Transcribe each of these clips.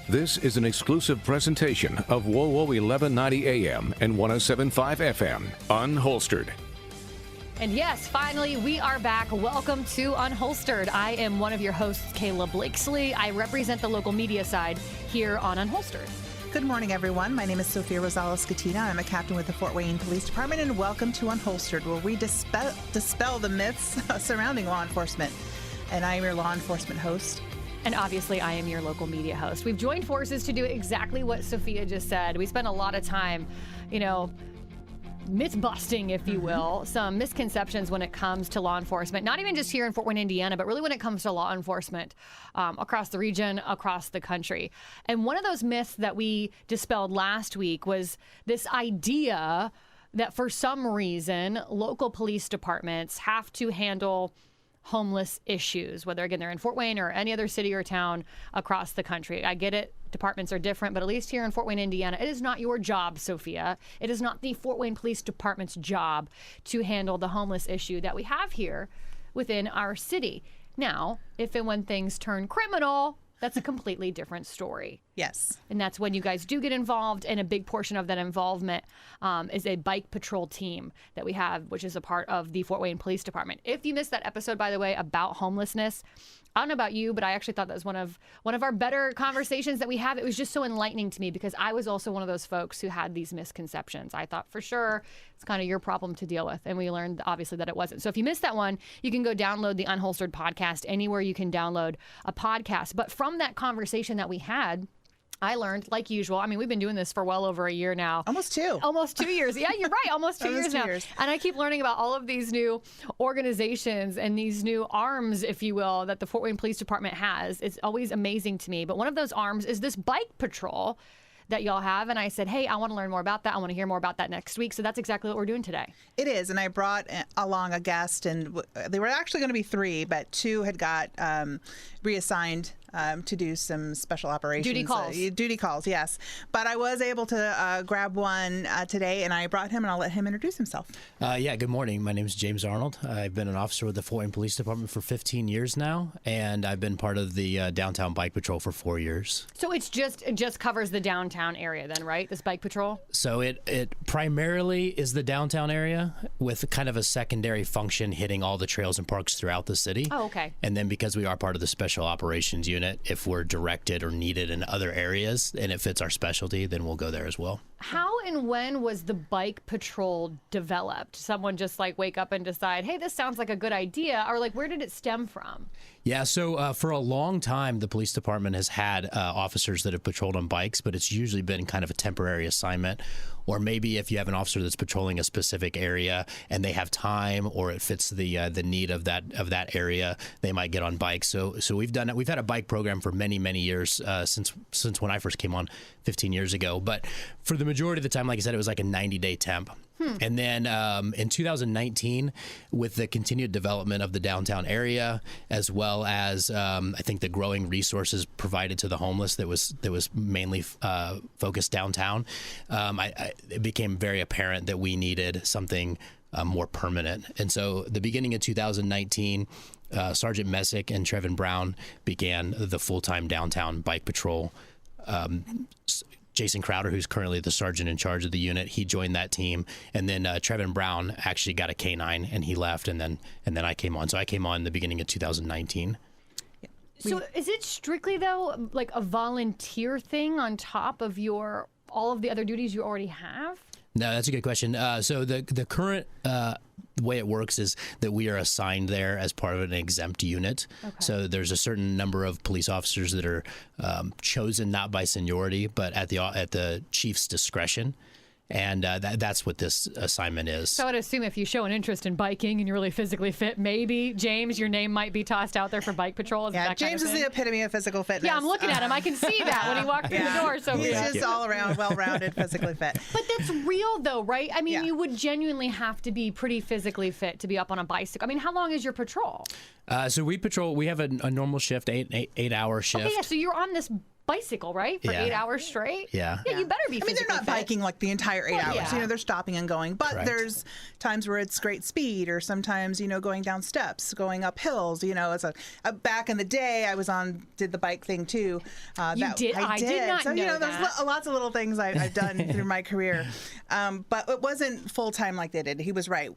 This is an exclusive presentation of WOWO 1190 AM and 107.5 FM, Unholstered. And yes, finally, we are back. Welcome to Unholstered. I am one of your hosts, Kayla Blakesley. I represent the local media side here on Unholstered. Good morning, everyone. My name is Sophia Rosales-Catina. I'm a captain with the Fort Wayne Police Department, and welcome to Unholstered, where we dispel the myths surrounding law enforcement. And I am your law enforcement host. And obviously, I am your local media host. We've joined forces to do exactly what Sophia just said. We spent a lot of time, myth busting, if you will, some misconceptions when it comes to law enforcement, not even just here in Fort Wayne, Indiana, but really when it comes to law enforcement across the region, across the country. And one of those myths that we dispelled last week was this idea that for some reason, local police departments have to handle homeless issues, whether again they're in Fort Wayne or any other city or town across the country. I get it. Departments are different, but at least here in Fort Wayne, Indiana, it is not your job, Sophia. It is not the Fort Wayne Police Department's job to handle the homeless issue that we have here within our city. Now, if and when things turn criminal, that's a completely different story. Yes. And that's when you guys do get involved, and a big portion of that involvement is a bike patrol team that we have, which is a part of the Fort Wayne Police Department. If you missed that episode, by the way, about homelessness, I don't know about you, but I actually thought that was one of our better conversations that we have. It was just so enlightening to me because I was also one of those folks who had these misconceptions. I thought for sure it's kind of your problem to deal with. And we learned obviously that it wasn't. So if you missed that one, you can go download the Unholstered podcast anywhere you can download a podcast. But from that conversation that we had, I learned, like usual, I mean, we've been doing this for well over a year now. Almost 2. Almost 2 years. Yeah, you're right. Almost 2 years now. And I keep learning about all of these new organizations and these new arms, if you will, that the Fort Wayne Police Department has. It's always amazing to me. But one of those arms is this bike patrol that y'all have. And I said, hey, I want to learn more about that. I want to hear more about that next week. So that's exactly what we're doing today. It is. And I brought along a guest, and they were actually going to be 3, but 2 had got reassigned to do some special operations. Duty calls, yes. But I was able to grab one today, and I brought him, and I'll let him introduce himself. Good morning. My name is James Arnold. I've been an officer with the Fort Wayne Police Department for 15 years now, and I've been part of the downtown bike patrol for 4 years. So it just covers the downtown area then, right? This bike patrol? So it primarily is the downtown area with kind of a secondary function hitting all the trails and parks throughout the city. Oh, okay. And then because we are part of the special operations unit, if we're directed or needed in other areas and it fits our specialty, then we'll go there as well. How and when was the bike patrol developed? Someone just wake up and decide, hey, this sounds like a good idea, or where did it stem from? Yeah, so for a long time, the police department has had officers that have patrolled on bikes, but it's usually been kind of a temporary assignment. Or maybe if you have an officer that's patrolling a specific area and they have time, or it fits the need of that area, they might get on bikes. So we've had a bike program for many years since when I first came on 15 years ago. But for the majority of the time, like I said, it was like a 90-day temp. And then in 2019, with the continued development of the downtown area, as well as I think the growing resources provided to the homeless that was mainly focused downtown, it became very apparent that we needed something more permanent. And so the beginning of 2019, Sergeant Messick and Trevin Brown began the full-time downtown bike patrol. Jason Crowder, who's currently the sergeant in charge of the unit, he joined that team, and then Trevin Brown actually got a K9 and he left, and then I came on. So I came on in the beginning of 2019. So is it strictly though a volunteer thing on top of all of the other duties you already have? No, that's a good question. So the current way it works is that we are assigned there as part of an exempt unit. Okay. So there's a certain number of police officers that are chosen not by seniority, but at the chief's discretion. And that's what this assignment is. So I would assume if you show an interest in biking and you're really physically fit, maybe, James, your name might be tossed out there for bike patrol. James is the epitome of physical fitness. Yeah, I'm looking at him. I can see that when he walked through the door. So he's just all around well-rounded, physically fit. But that's real, though, right? I mean, you would genuinely have to be pretty physically fit to be up on a bicycle. I mean, how long is your patrol? So we have a normal shift, 8-hour shift. Okay, yeah, so you're on this bicycle, right? For 8 hours straight? Yeah. Yeah, you better be physically they're not fit. biking like the entire 8 hours. yeah. They're stopping and going. But Correct. there's times where it's great speed, or sometimes, going down steps, going up hills. It's back in the day, I did the bike thing too. You did? I did not know there's that. lots of little things I've done through my career. But it wasn't full time like they did. He was right.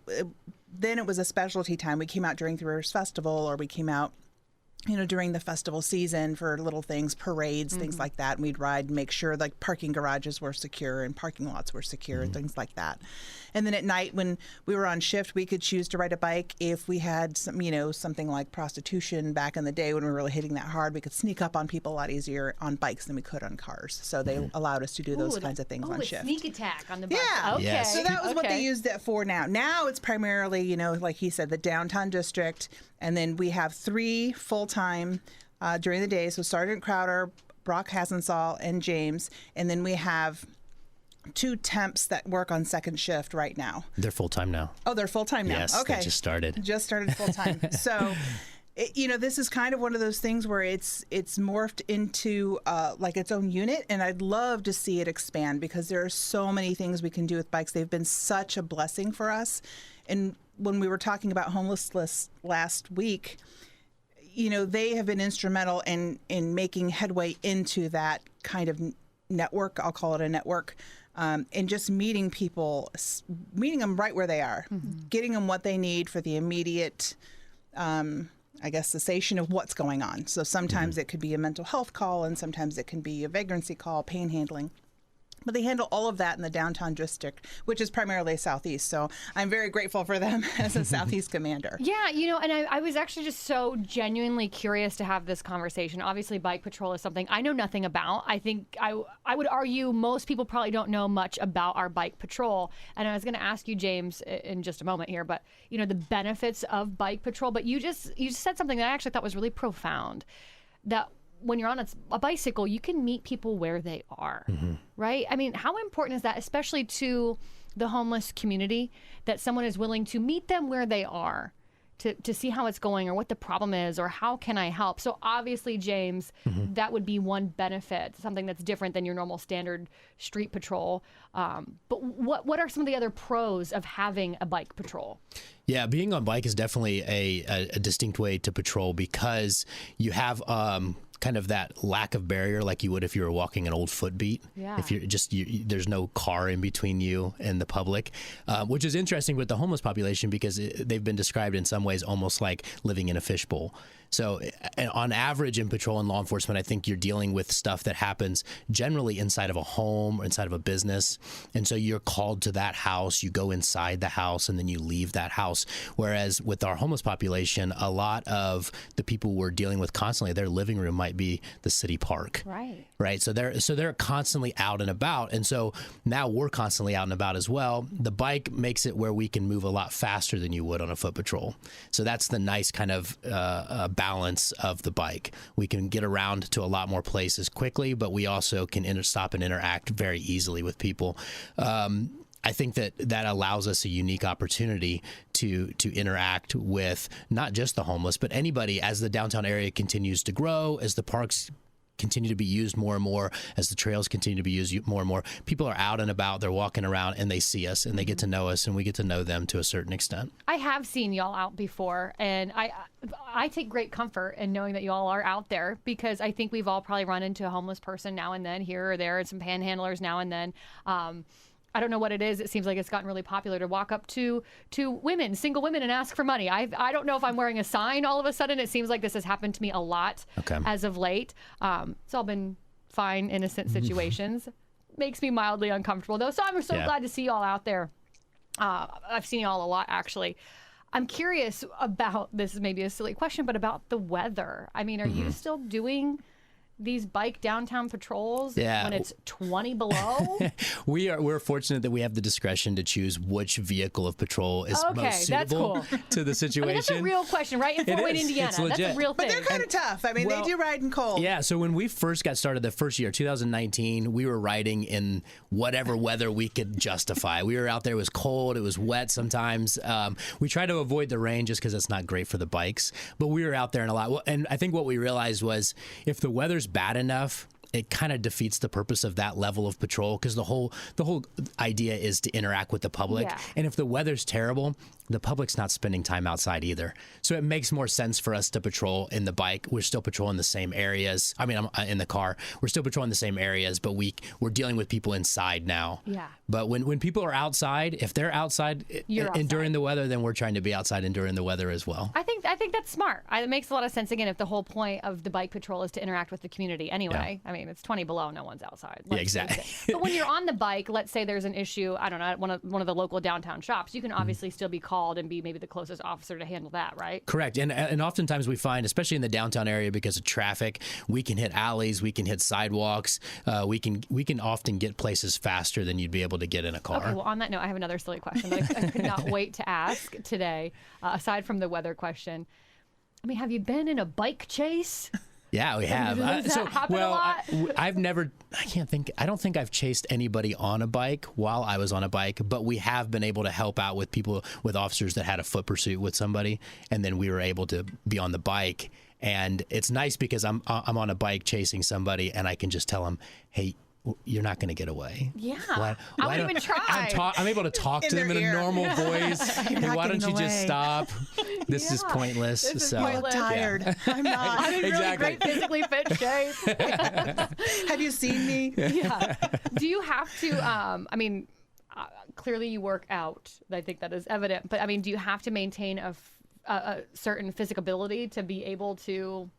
Then it was a specialty time. We came out during Three Rivers Festival, or we came out during the festival season for little things, parades, things like that. And we'd ride and make sure like parking garages were secure and parking lots were secure and things like that. And then at night when we were on shift, we could choose to ride a bike if we had some, something like prostitution back in the day when we were really hitting that hard. We could sneak up on people a lot easier on bikes than we could on cars. So they allowed us to do those kinds of things on shift. Sneak attack on the bike. Yeah. Okay. Yes. So that was what they used it for now. Now it's primarily, like he said, the downtown district. And then we have 3 full-time during the day. So Sergeant Crowder, Brock Hasensall, and James. And then we have 2 temps that work on second shift right now. They're full-time now. Oh, they're full-time now. Yes, Okay. they just started. Just started full-time. So, this is kind of one of those things where it's morphed into like its own unit. And I'd love to see it expand because there are so many things we can do with bikes. They've been such a blessing for us. And when we were talking about homelessness last week, they have been instrumental in making headway into that kind of network. I'll call it a network. And just meeting people, meeting them right where they are, getting them what they need for the immediate, cessation of what's going on. So sometimes it could be a mental health call, and sometimes it can be a vagrancy call, pain handling. But they handle all of that in the downtown district, which is primarily Southeast. So I'm very grateful for them as a Southeast commander. Yeah, and I was actually just so genuinely curious to have this conversation. Obviously, bike patrol is something I know nothing about. I think I would argue most people probably don't know much about our bike patrol. And I was going to ask you, James, in just a moment here, but the benefits of bike patrol. But you just said something that I actually thought was really profound. That when you're on a bicycle, you can meet people where they are, right? I mean, how important is that, especially to the homeless community, that someone is willing to meet them where they are to see how it's going or what the problem is or how can I help? So obviously, James, that would be one benefit, something that's different than your normal standard street patrol. But what are some of the other pros of having a bike patrol? Yeah, being on bike is definitely a distinct way to patrol because you have kind of that lack of barrier like you would if you were walking an old footbeat. Yeah. If you're there's no car in between you and the public, which is interesting with the homeless population because they've been described in some ways almost like living in a fishbowl. So on average in patrol and law enforcement, I think you're dealing with stuff that happens generally inside of a home or inside of a business. And so you're called to that house, you go inside the house, and then you leave that house. Whereas with our homeless population, a lot of the people we're dealing with constantly, their living room might be the city park. Right. So they're constantly out and about. And so now we're constantly out and about as well. The bike makes it where we can move a lot faster than you would on a foot patrol. So that's the nice kind of balance of the bike. We can get around to a lot more places quickly, but we also can stop and interact very easily with people. I think that allows us a unique opportunity to interact with not just the homeless, but anybody as the downtown area continues to grow, as the parks continue to be used more and more, as the trails continue to be used more and more. People are out and about, they're walking around, and they see us, and they get to know us, and we get to know them to a certain extent. I have seen y'all out before, and I take great comfort in knowing that y'all are out there because I think we've all probably run into a homeless person now and then here or there, and some panhandlers now and then. I don't know what it is. It seems like it's gotten really popular to walk up to women, single women, and ask for money. I don't know if I'm wearing a sign all of a sudden. It seems like this has happened to me a lot as of late. It's all been fine, innocent situations. Makes me mildly uncomfortable, though. So I'm so glad to see y'all out there. I've seen y'all a lot, actually. I'm curious about, this is maybe a silly question, but about the weather. I mean, are you still doing these bike downtown patrols when it's 20 below? We're fortunate that we have the discretion to choose which vehicle of patrol is most suitable to the situation. I mean, that's a real question, right? In Fort Wayne, Indiana. That's a real thing. But they're kind of tough. I mean, they do ride in cold. Yeah, so when we first got started the first year, 2019, we were riding in whatever weather we could justify. We were out there, it was cold, it was wet sometimes. We try to avoid the rain just because it's not great for the bikes, but we were out there in a lot. And I think what we realized was if the weather's bad enough, it kind of defeats the purpose of that level of patrol, because the whole idea is to interact with the public. Yeah. And if the weather's terrible, the public's not spending time outside either. So it makes more sense for us to patrol in the bike. We're still patrolling the same areas. I mean, I'm in the car. We're still patrolling the same areas, but we're dealing with people inside now. Yeah. But when people are outside, if they're outside enduring the weather, then we're trying to be outside enduring the weather as well. I think that's smart. It makes a lot of sense. Again, if the whole point of the bike patrol is to interact with the community anyway. Yeah. I mean, it's 20 below, no one's outside. Yeah, exactly. But when you're on the bike, let's say there's an issue, I don't know, at one of the local downtown shops, you can obviously still be called and be maybe the closest officer to handle that, right? Correct. And oftentimes we find, especially in the downtown area, because of traffic, we can hit alleys, we can hit sidewalks, we can often get places faster than you'd be able to get in a car. Okay, well, on that note, I have another silly question that I could not wait to ask today, aside from the weather question. I mean, have you been in a bike chase? Yeah, we have. Does that happen a lot? I don't think I've chased anybody on a bike while I was on a bike, but we have been able to help out with officers that had a foot pursuit with somebody, and then we were able to be on the bike. And it's nice because I'm on a bike chasing somebody, and I can just tell them, hey, you're not going to get away. Yeah. I wouldn't even try. I'm able to talk to them in a normal voice. Hey, why don't you just stop? This is pointless. This is pointless. I'm tired. I'm not. I'm in really great physically fit shape. Have you seen me? Yeah. Do you have to, clearly you work out. I think that is evident. But, do you have to maintain a certain physicability to be able to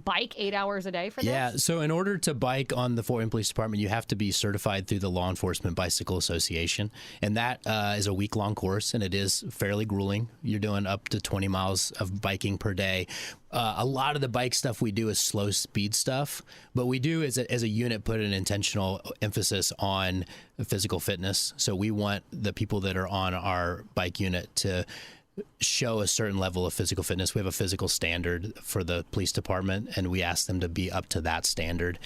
bike 8 hours a day for this? Yeah, so in order to bike on the Fort Wayne Police Department, you have to be certified through the Law Enforcement Bicycle Association, and that is a week-long course, and it is fairly grueling. You're doing up to 20 miles of biking per day. A lot of the bike stuff we do is slow speed stuff, but we do as a unit put an intentional emphasis on physical fitness. So we want the people that are on our bike unit to show a certain level of physical fitness. We have a physical standard for the police department, and we ask them to be up to that standard.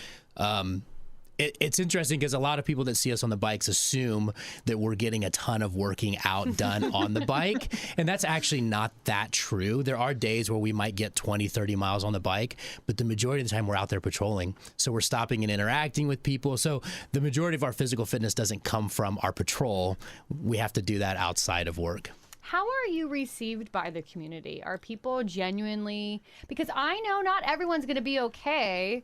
It's interesting because a lot of people that see us on the bikes assume that we're getting a ton of working out done on the bike, and that's actually not that true. There are days where we might get 20, 30 miles on the bike, but the majority of the time we're out there patrolling. So we're stopping and interacting with people. So the majority of our physical fitness doesn't come from our patrol. We have to do that outside of work. How are you received by the community? Are people genuinely, because I know not everyone's going to be okay,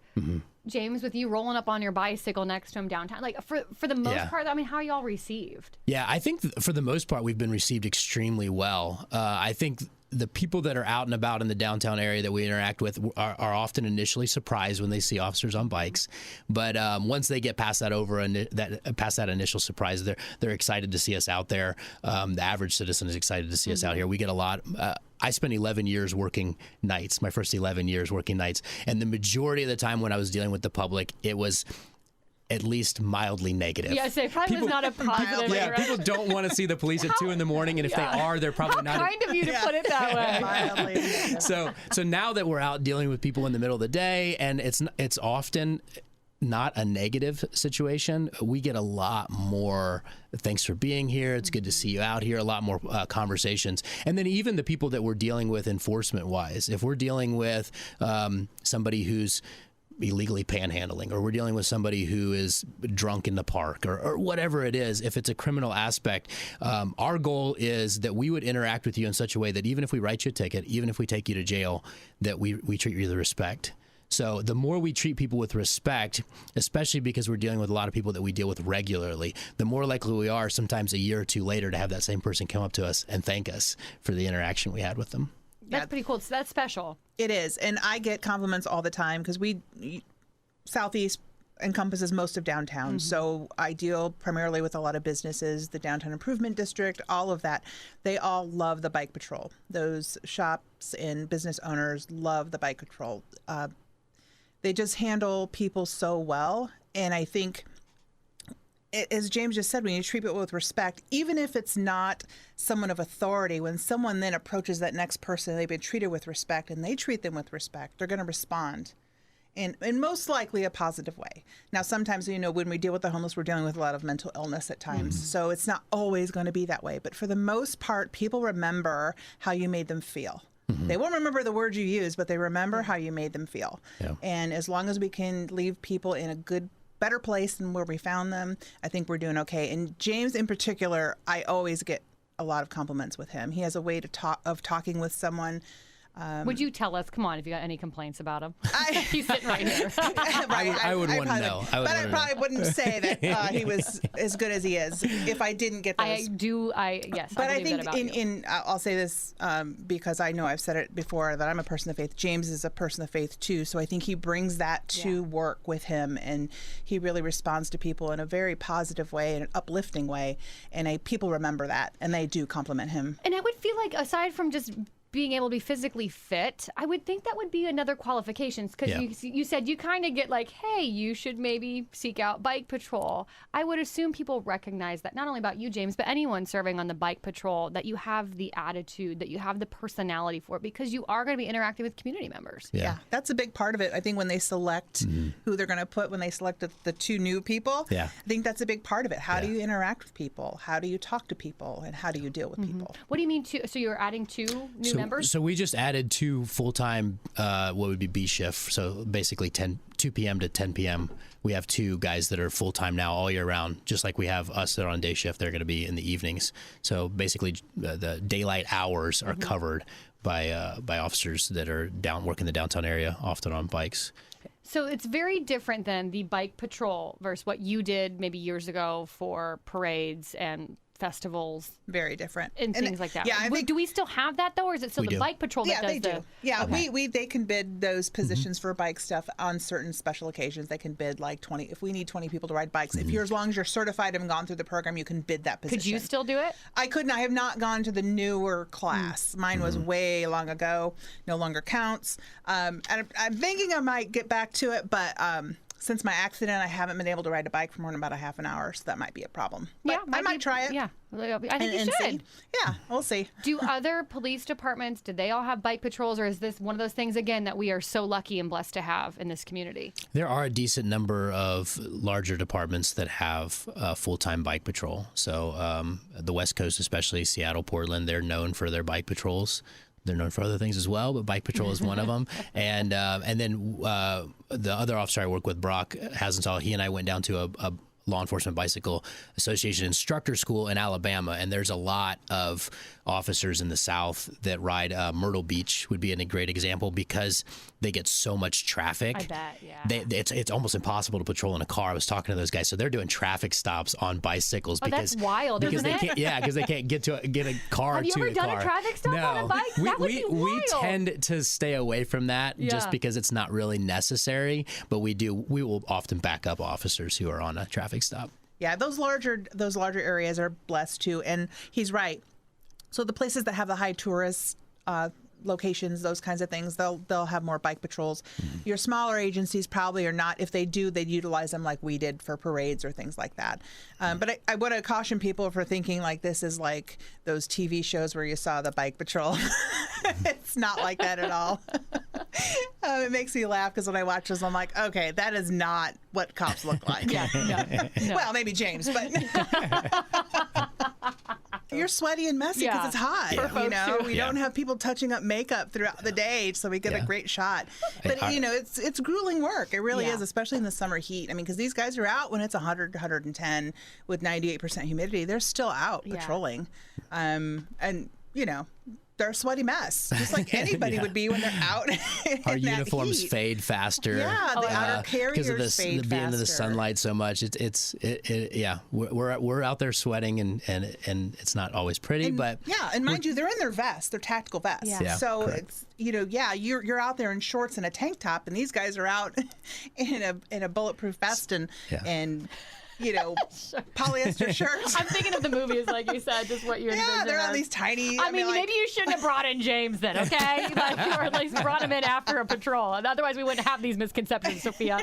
James, with you rolling up on your bicycle next to him downtown. Like for the most part, how are y'all received? Yeah, I think for the most part, we've been received extremely well. I think the people that are out and about in the downtown area that we interact with are often initially surprised when they see officers on bikes, but once they get past that initial surprise, they're excited to see us out there. The average citizen is excited to see us out here. We get a lot. I spent 11 years working nights, my first 11 years working nights, and the majority of the time when I was dealing with the public, it was at least mildly negative. Yeah, so it probably was not a positive. Yeah, people don't want to see the police at 2 in the morning, and if they are, they're probably not. How kind of you to put it that way. Mildly. So now that we're out dealing with people in the middle of the day, and it's often not a negative situation, we get a lot more thanks for being here, it's good to see you out here, a lot more conversations. And then even the people that we're dealing with enforcement wise, if we're dealing with somebody who's illegally panhandling, or we're dealing with somebody who is drunk in the park, or whatever it is, if it's a criminal aspect, our goal is that we would interact with you in such a way that even if we write you a ticket, even if we take you to jail, that we treat you with respect. So the more we treat people with respect, especially because we're dealing with a lot of people that we deal with regularly, the more likely we are sometimes a year or two later to have that same person come up to us and thank us for the interaction we had with them. That's pretty cool. So that's special. It is. And I get compliments all the time because Southeast encompasses most of downtown. So I deal primarily with a lot of businesses, the Downtown Improvement District, all of that. They all love the bike patrol. Those shops and business owners love the bike patrol. They just handle people so well. And I think, as James just said, when you treat people with respect, even if it's not someone of authority, when someone then approaches that next person, they've been treated with respect and they treat them with respect, they're going to respond in most likely a positive way. Now, sometimes, when we deal with the homeless, we're dealing with a lot of mental illness at times. So it's not always going to be that way. But for the most part, people remember how you made them feel. They won't remember the words you use, but they remember how you made them feel. Yeah. And as long as we can leave people in a better place than where we found them, I think we're doing okay. And James in particular, I always get a lot of compliments with him. He has a way of talking with someone. Would you tell us, come on, if you got any complaints about him? He's sitting right here. I would want to know. I probably wouldn't say that he was as good as he is if I didn't get those. Yes. But I think that about I'll say this because I know I've said it before that I'm a person of faith. James is a person of faith too, so I think he brings that to work with him, and he really responds to people in a very positive way, in an uplifting way, and people remember that, and they do compliment him. And I would feel like, aside from just being able to be physically fit, I would think that would be another qualifications, because you said you kind of get like, hey, you should maybe seek out bike patrol. I would assume people recognize that, not only about you, James, but anyone serving on the bike patrol, that you have the attitude, that you have the personality for it, because you are going to be interacting with community members. Yeah, that's a big part of it. I think when they select who they're going to put, when they select the 2 new people, I think that's a big part of it. How do you interact with people? How do you talk to people? And how do you deal with people? What do you mean so you're adding 2 new members? So we just added 2 full-time, what would be B shift. So basically 2 p.m. to 10 p.m. We have 2 guys that are full-time now all year round, just like we have us that are on day shift. They're going to be in the evenings. So basically the daylight hours are covered by officers that are working the downtown area, often on bikes. So it's very different than the bike patrol versus what you did maybe years ago for parades and festivals. Very different. And things like that. Yeah, do we still have that, though, or is it still the bike patrol that does they do. Yeah, okay. they can bid those positions for bike stuff on certain special occasions. They can bid like 20, if we need 20 people to ride bikes. If you're, as long as you're certified and gone through the program, you can bid that position. Could you still do it? I couldn't. I have not gone to the newer class. Mine was way long ago. No longer counts. And I'm thinking I might get back to it, but since my accident, I haven't been able to ride a bike for more than about a half an hour, so that might be a problem. But I might try it. Yeah, I think you should. See. Yeah, we'll see. Do other police departments, do they all have bike patrols, or is this one of those things, again, that we are so lucky and blessed to have in this community? There are a decent number of larger departments that have full-time bike patrol. So the West Coast, especially Seattle, Portland, they're known for their bike patrols. They're known for other things as well, but bike patrol is one of them. And then the other officer I work with, Brock Hasenthal, he and I went down to a Law Enforcement Bicycle Association instructor school in Alabama, and there's a lot of officers in the South that ride. Myrtle Beach would be a great example because they get so much traffic. I bet, yeah. It's almost impossible to patrol in a car. I was talking to those guys, so they're doing traffic stops on bicycles because that's wild, because isn't they can't. Yeah, because they can't get a car. Have you to ever the done car. a traffic stop on a bike? That would be wild. We tend to stay away from that just because it's not really necessary. But we will often back up officers who are on a traffic stop. Yeah, those larger areas are blessed too, and he's right. So the places that have the high tourist locations, those kinds of things, they'll have more bike patrols. Your smaller agencies probably are not. If they do, they'd utilize them like we did for parades or things like that. But I want to caution people for thinking like this is like those TV shows where you saw the bike patrol. It's not like that at all. It makes me laugh because when I watch this, I'm like, okay, that is not what cops look like. No. Well, maybe James, but you're sweaty and messy because it's hot. You know, we don't have people touching up makeup throughout the day, so we get a great shot. But you know, it's grueling work. It really is, especially in the summer heat. I mean, because these guys are out when it's 100, 110 with 98% humidity. They're still out patrolling, and you know. They're a sweaty mess, just like anybody would be when they're out. Our uniforms fade faster. Yeah, the outer carriers fade faster. Being in the sunlight so much, we're out there sweating and it's not always pretty, but and mind you, they're in their vests, their tactical vests. Yeah. So it's you're out there in shorts and a tank top, and these guys are out in a bulletproof vest and polyester shirts. I'm thinking of the movies, like you said, just what you're envisioning. Yeah, they're on these tiny. I mean, maybe you shouldn't have brought in James then, okay? Or at least brought him in after a patrol. And otherwise, we wouldn't have these misconceptions, Sophia.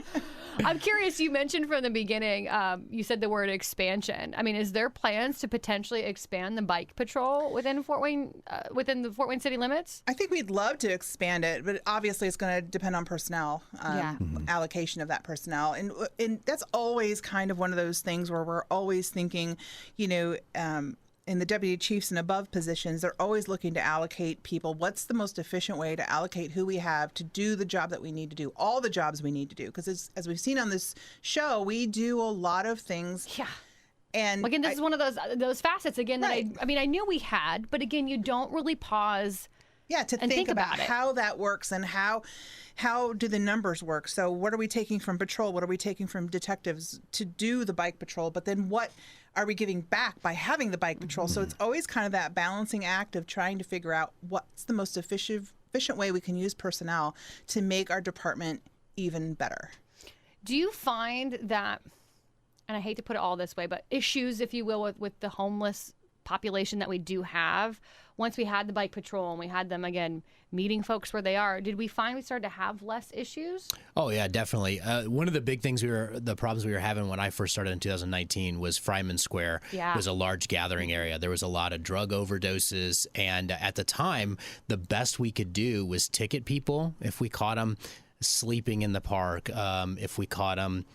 I'm curious, you mentioned from the beginning, you said the word expansion. I mean, is there plans to potentially expand the bike patrol within Fort Wayne, within the Fort Wayne city limits? I think we'd love to expand it, but obviously it's going to depend on personnel, allocation of that personnel. And that's always kind of one of those things where we're always thinking, in the deputy chiefs and above positions, they're always looking to allocate people. What's the most efficient way to allocate who we have to do the job that we need to do, all the jobs we need to do? Because as we've seen on this show, we do a lot of things. Yeah. And again, this is one of those facets again that Right. I knew we had, but again, you don't really pause. Yeah, to think about how that works and how do the numbers work. So what are we taking from patrol? What are we taking from detectives to do the bike patrol? But then what are we giving back by having the bike patrol? So it's always kind of that balancing act of trying to figure out what's the most efficient way we can use personnel to make our department even better. Do you find that, and I hate to put it all this way, but issues, if you will, with the homeless population that we do have, once we had the bike patrol and we had them, again, meeting folks where they are, did we find we started to have less issues? Oh, yeah, definitely. One of the big things the problems we were having when I first started in 2019 was Fryman Square was a large gathering area. There was a lot of drug overdoses. And at the time, the best we could do was ticket people if we caught them sleeping in the park, if we caught them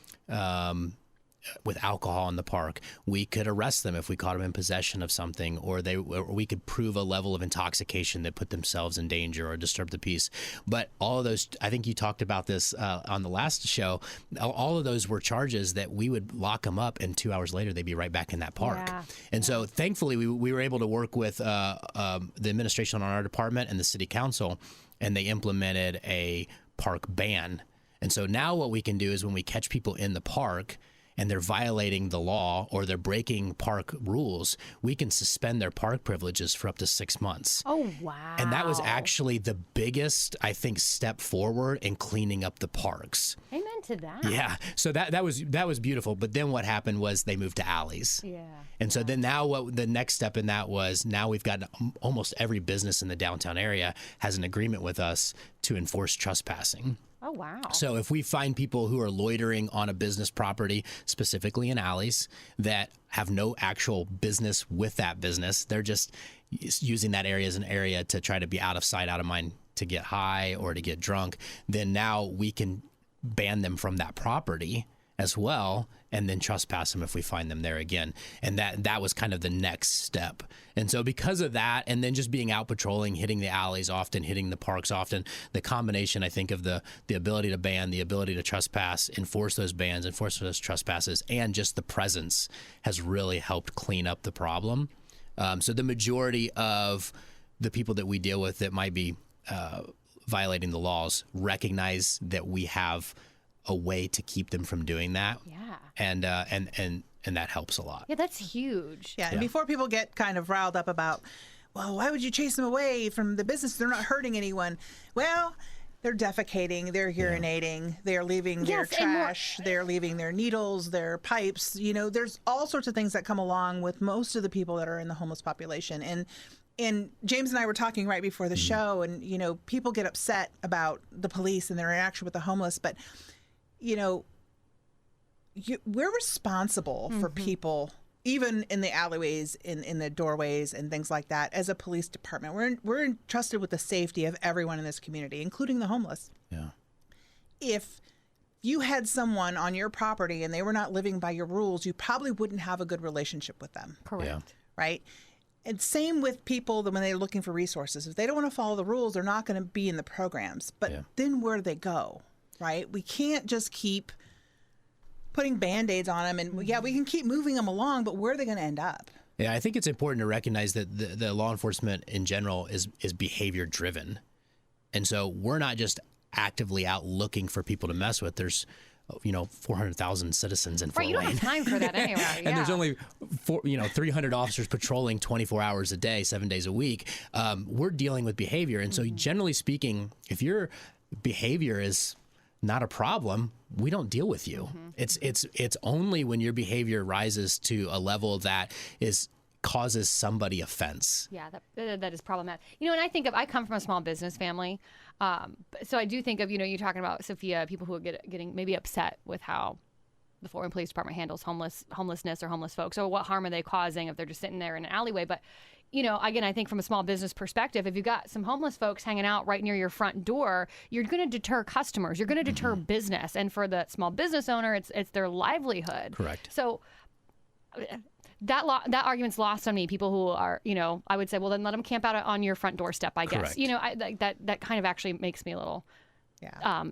with alcohol in the park. We could arrest them if we caught them in possession of something, or we could prove a level of intoxication that put themselves in danger or disturb the peace. But all of those, I think you talked about this on the last show, all of those were charges that we would lock them up, and 2 hours later they'd be right back in that park. Yeah. And so thankfully we were able to work with the administration on our department and the city council, and they implemented a park ban. And so now what we can do is when we catch people in the park and they're violating the law or they're breaking park rules, we can suspend their park privileges for up to 6 months. Oh, wow. And that was actually the biggest, I think, step forward in cleaning up the parks. Amen to that. Yeah. So that was beautiful. But then what happened was they moved to alleys. Yeah. And so then now what the next step in that was, now we've got almost every business in the downtown area has an agreement with us to enforce trespassing. Oh, wow. So if we find people who are loitering on a business property, specifically in alleys, that have no actual business with that business, they're just using that area as an area to try to be out of sight, out of mind, to get high or to get drunk, then now we can ban them from that property as well, and then trespass them if we find them there again. And that was kind of the next step. And so because of that, and then just being out patrolling, hitting the alleys often, hitting the parks often, the combination, I think, of the ability to ban, the ability to trespass, enforce those bans, enforce those trespasses, and just the presence has really helped clean up the problem. So the majority of the people that we deal with that might be violating the laws recognize that we have a way to keep them from doing that. Yeah. And that helps a lot. Yeah, that's huge. Yeah, and before people get kind of riled up about, well, why would you chase them away from the business? They're not hurting anyone. Well, they're defecating, they're urinating, they're leaving their trash, they're leaving their needles, their pipes. You know, there's all sorts of things that come along with most of the people that are in the homeless population. And James and I were talking right before the show, and, you know, people get upset about the police and their interaction with the homeless, but you know, we're responsible for people, even in the alleyways, in the doorways and things like that. As a police department, we're entrusted with the safety of everyone in this community, including the homeless. Yeah. If you had someone on your property and they were not living by your rules, you probably wouldn't have a good relationship with them. Correct. Yeah. Right? And same with people that when they're looking for resources. If they don't want to follow the rules, they're not going to be in the programs. But then where do they go? Right? We can't just keep putting Band-Aids on them. And yeah, we can keep moving them along, but where are they going to end up? Yeah, I think it's important to recognize that the law enforcement in general is behavior driven. And so we're not just actively out looking for people to mess with. There's 400,000 citizens in Fort Wayne. You don't have time for that anyway. And there's only 300 officers patrolling 24 hours a day, 7 days a week. We're dealing with behavior. And so generally speaking, if your behavior is not a problem, we don't deal with you. It's only when your behavior rises to a level that causes somebody offense. Yeah, that is problematic. And I come from a small business family. So I do think of, you're talking about, Sophia, people who are getting maybe upset with how the Fort Wayne Police Department handles homelessness or homeless folks, or what harm are they causing if they're just sitting there in an alleyway. But, again, I think from a small business perspective, if you've got some homeless folks hanging out right near your front door, you're going to deter customers. You're going to deter business. And for the small business owner, it's their livelihood. Correct. So that argument's lost on me. People who are, I would say, well, then let them camp out on your front doorstep, I guess. Correct. That kind of actually makes me a little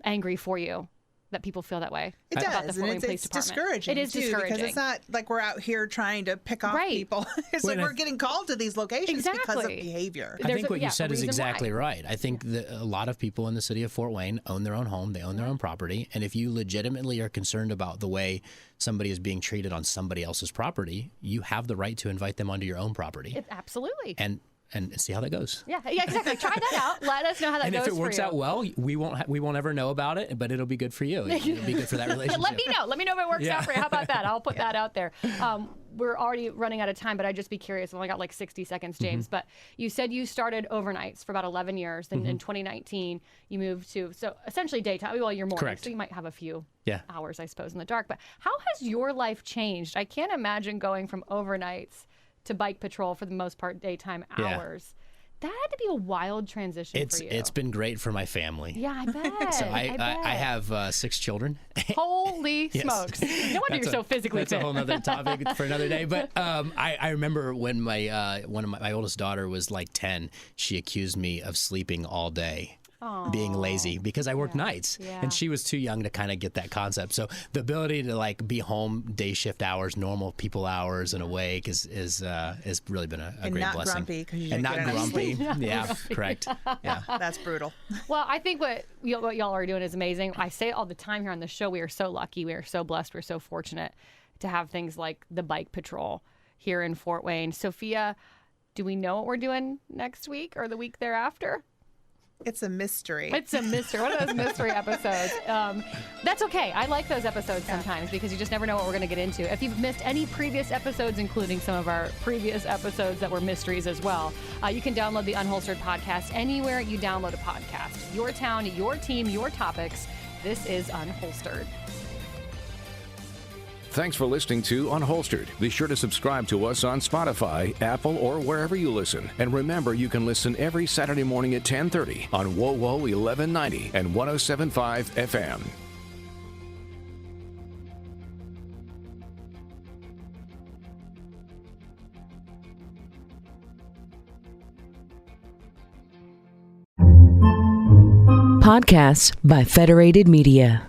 angry for you. That people feel that way. It does, and it's discouraging. It is too, discouraging because it's not like we're out here trying to pick off people. It's like we're getting called to these locations because of behavior. I think what you said is exactly right. I think that a lot of people in the city of Fort Wayne own their own home, they own their own property, and if you legitimately are concerned about the way somebody is being treated on somebody else's property, you have the right to invite them onto your own property. Absolutely. And see how that goes. Yeah, exactly. Try that out. Let us know how that goes. And if it works out well, we won't ever know about it, but it'll be good for you. It'll be good for that relationship. Let me know. Let me know if it works out for you. How about that? I'll put that out there. We're already running out of time, but I'd just be curious. I've only got like 60 seconds, James. But you said you started overnights for about 11 years. Then in 2019, you moved to, so essentially daytime. Well, you're morning, Correct. so you might have a few hours, I suppose, in the dark. But how has your life changed? I can't imagine going from overnights to bike patrol for the most part daytime hours. That had to be a wild transition for you. It's been great for my family. Yeah, I bet. So I have 6 children. Holy smokes. No wonder you're so physically fit. That's a whole other topic for another day. But I remember when my oldest daughter was like 10, she accused me of sleeping all day. Being lazy because I worked nights and she was too young to kind of get that concept. So the ability to like be home day shift hours, normal people hours and awake is really been a great blessing. And not grumpy. Yeah, correct. Yeah. That's brutal. Well, I think what y'all are doing is amazing. I say it all the time here on the show. We are so lucky. We are so blessed. We're so fortunate to have things like the Bike Patrol here in Fort Wayne. Sophia, do we know what we're doing next week or the week thereafter? It's a mystery. It's a mystery. One of those mystery episodes. That's okay. I like those episodes sometimes because you just never know what we're going to get into. If you've missed any previous episodes, including some of our previous episodes that were mysteries as well, you can download the Unholstered podcast anywhere you download a podcast. Your town, your team, your topics. This is Unholstered. Thanks for listening to Unholstered. Be sure to subscribe to us on Spotify, Apple, or wherever you listen. And remember, you can listen every Saturday morning at 10:30 on WOWO 1190 and 107.5 FM. Podcasts by Federated Media.